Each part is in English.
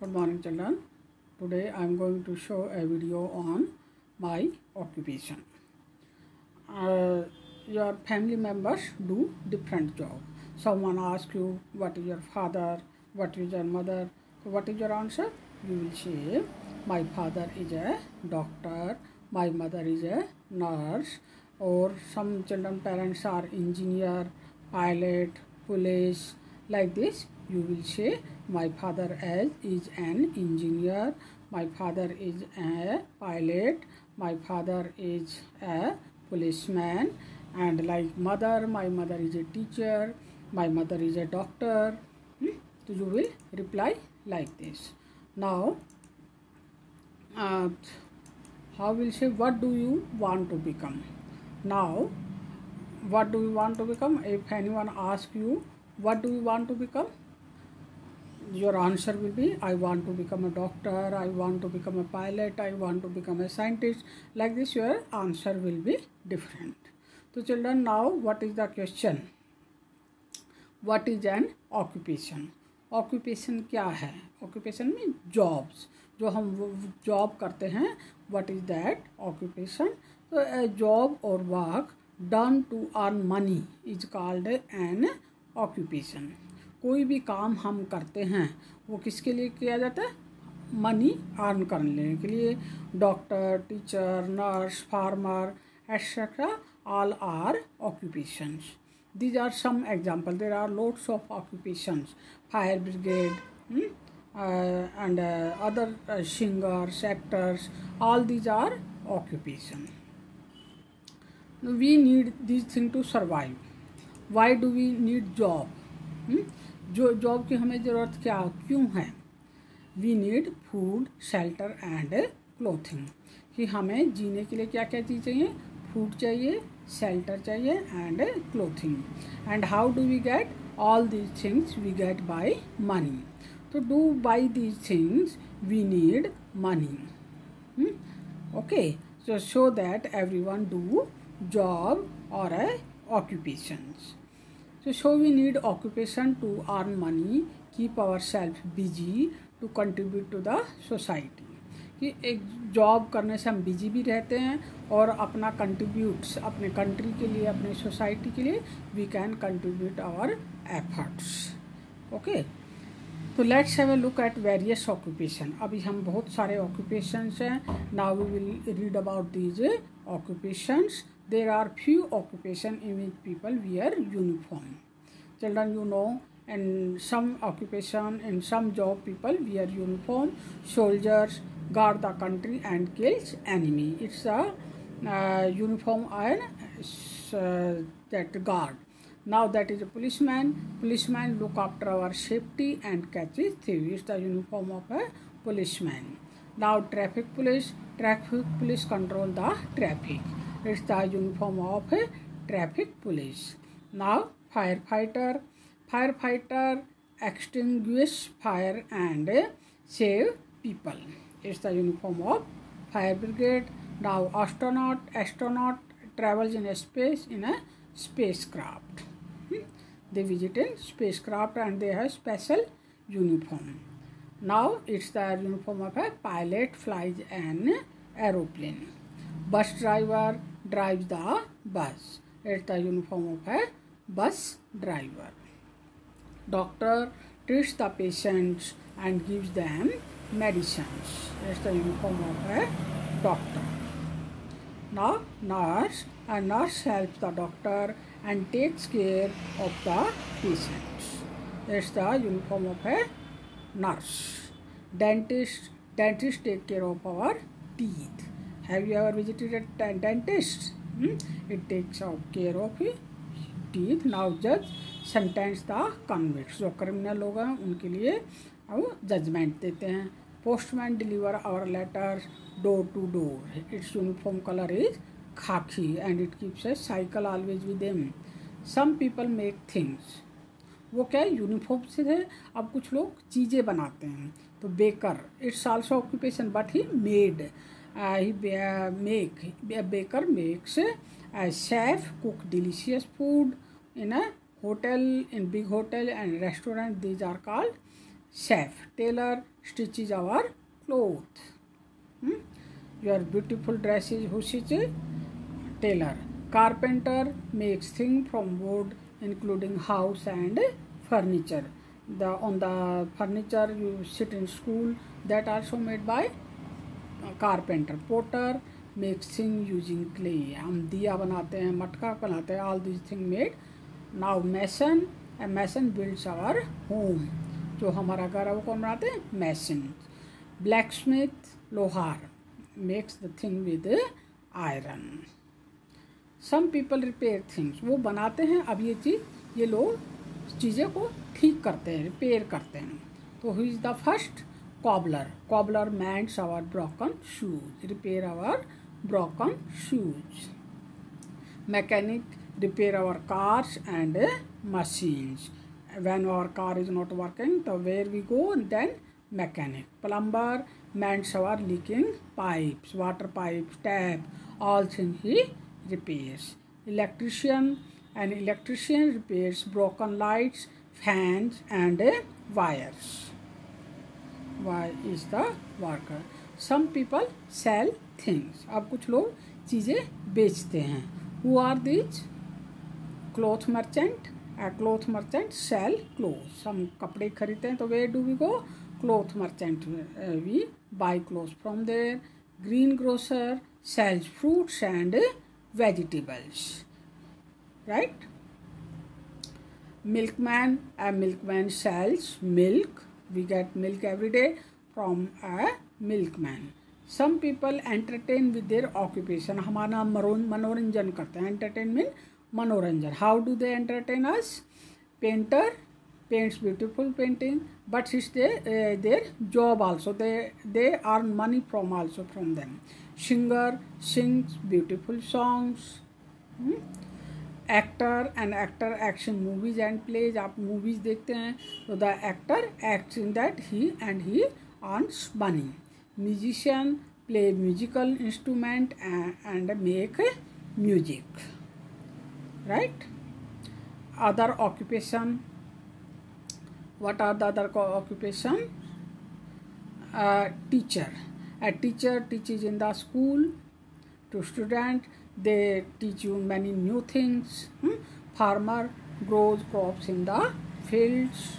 Good morning, children. Today I am going to show a video on my occupation. Your family members do different job. Someone asks you what is your father, what is your mother. So what is your answer? You will say my father is a doctor, my mother is a nurse, or some children parents are engineer, pilot, police. Like this you will say my father is an engineer, my father is a pilot, my father is a policeman, and like mother, my mother is a teacher, my mother is a doctor. So you will reply like this. Now how will say what do you want to become? Now what do you want to become? If anyone asks you what do you want to become, your answer will be I want to become a doctor, I want to become a pilot, I want to become a scientist. Like this your answer will be different. So children, now what is the question? What is an occupation? Occupation क्या है? Occupation mean jobs, जो हम job करते हैं. What is that occupation? तो a job और work done to earn money is called an occupation. कोई भी काम हम करते हैं वो किसके लिए किया जाता है? मनी अर्न करने के लिए. Doctor, teacher, nurse, farmer etcetera all are occupations. These are some examples. There are lots of occupations. Fire brigade and other singers, actors. All these are occupations. We need these things to survive. Why do we need job? जो job की हमें ज़रूरत क्या क्यों है? We need food, shelter and clothing. कि हमें जीने के लिए क्या क्या चीज़ चाहिए? फूड चाहिए, शेल्टर चाहिए and clothing. And how do we get all these things? We get by money. तो do by these things we need money. Okay, so that everyone do job or occupations. So we need occupation to earn money, keep ourselves busy, to contribute to the society. कि एक job करने से हम busy भी रहते हैं और अपना कंट्रीब्यूट्स अपने कंट्री के लिए, अपने सोसाइटी के लिए we can contribute our efforts. Okay, तो let's have a look at various occupation. अभी हम बहुत सारे ऑक्यूपेशंस हैं. Now we will read about these occupations. There are few occupation in which people wear uniform. Children, you know, in some occupation, in some job people wear uniform. Soldiers guard the country and kills enemy. It's a uniform and that guard. Now that is a policeman. Policeman look after our safety and catches thieves. It's the uniform of a policeman. Now traffic police. Traffic police control the traffic. It's the uniform of a traffic police. Now firefighter. Firefighter extinguish fire and save people. It's the uniform of fire brigade. Now astronaut travels in a space in a spacecraft. They visit in spacecraft and they have special uniform. Now it's the uniform of a pilot, flies an aeroplane. Bus driver drives the bus. It's the uniform of a bus driver. Doctor treats the patients and gives them medicines. That's the uniform of a doctor. Now a nurse helps the doctor and takes care of the patients. That's the uniform of a nurse. Dentist take care of our teeth. Have you ever visited a dentist? It takes care of teeth. Now judge sentence the convicts. जो criminal लोग हैं उनके लिए वो judgement देते हैं. Postman deliver our letters door to door. It's uniform colour is khaki and it keeps a cycle always with them. Some people make things. वो क्या है? यूनिफॉर्म से थे. अब कुछ लोग चीज़ें बनाते हैं. तो baker, it's also occupation but he made. Baker makes. Chef cook delicious food in a hotel, in big hotel and restaurant. These are called chef. Tailor stitches our cloth. Your beautiful dresses, who stitches? Tailor. Carpenter makes things from wood, including house and furniture. On the furniture you sit in school, that also made by carpenter. Potter makes things using clay. हम दिया बनाते हैं, मटका बनाते हैं. All these things made. Now mason, a mason builds our home. जो हमारा घर है वो कौन बनाते हैं? Mason. Blacksmith, लोहार, makes the thing with iron. Some people repair things. वो बनाते हैं. अब ये लोग चीज़ें को ठीक करते हैं, रिपेयर करते हैं. तो who is the first? Cobbler. Cobbler mends our broken shoes. Repair our broken shoes. Mechanic repair our cars and machines. When our car is not working, so where we go? Then mechanic. Plumber mends our leaking pipes, water pipes, tap, all things he repairs. Electrician, an electrician repairs broken lights, fans and wires. Why is the worker? Some people sell things. अब कुछ लोग चीज़ें बेचते हैं. Who are these? Cloth merchant. A cloth merchant sell clothes. हम कपड़े खरीदते हैं तो where do we go? Cloth merchant. We buy clothes from there. Greengrocer sells fruits and vegetables. Right? Milkman. A milkman sells milk. We get milk every day from a milkman. Some people entertain with their occupation. हमारा मनोरंजन करते हैं. Entertainment, मनोरंजन. How do they entertain us? Painter paints beautiful painting, but it's their job also. They earn money from them. Singer sings beautiful songs. Actor, an actor acts in movies and plays. आप movies देखते हैं तो the actor acts in that he earns money. Musician play musical instrument and make music. Right? Other occupation. What are the other occupation? Teacher. A teacher teaches in the school to students. They teach you many new things. Farmer grows crops in the fields.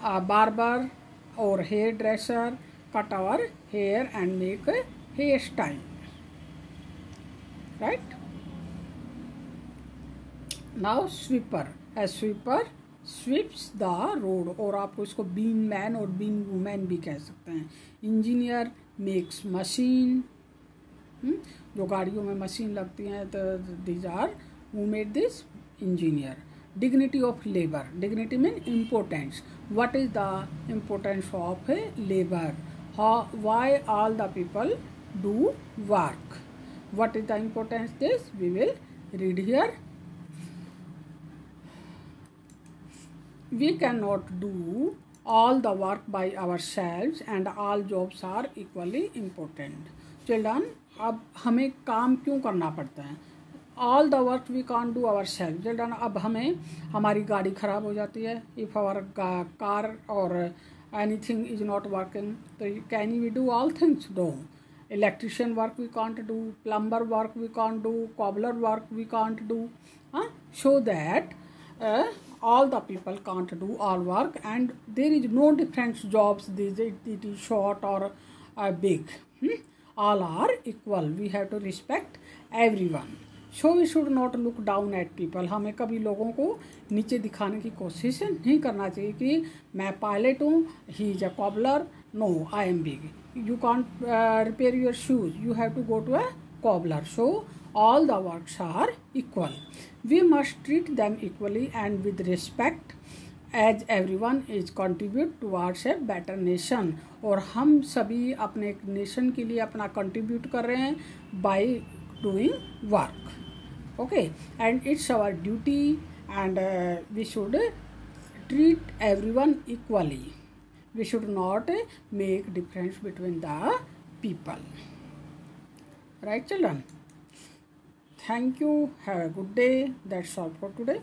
A barber or hairdresser cut our hair and make a hairstyle. Right? Now sweeper. A sweeper sweeps the road. और आपको इसको bean man और bean woman भी कह सकते हैं. Engineer makes machine. जो गाड़ियों में मशीन लगती हैं तो these are who made this? Engineer. Dignity of labor. Dignity means importance. What is the importance of labor? Why all the people do work? What is the importance? This we will read here. We cannot do all the work by ourselves and all jobs are equally important. Children, अब हमें काम क्यों करना पड़ता है? All the work we can't do ourselves. Children, अब हमें हमारी गाड़ी खराब हो जाती है. If our car or anything is not working, so can we do all things? No. Electrician work we can't do. Plumber work we can't do. Cobbler work we can't do. So that all the people can't do all work and there is no different jobs. It is short or big. All are equal. We have to respect everyone. So we should not look down at people. हमें कभी लोगों को नीचे दिखाने की कोशिश नहीं करना चाहिए कि मैं पायलट हूँ, he is a cobbler. No, I am big. You can't repair your shoes. You have to go to a cobbler. So all the works are equal. We must treat them equally and with respect, as everyone is contribute towards a better nation. और हम सभी अपने nation के लिए अपना contribute कर रहे हैं by doing work. Okay, and it's our duty and we should treat everyone equally. We should not make difference between the people. Right, children? Thank you. Have a good day. That's all for today.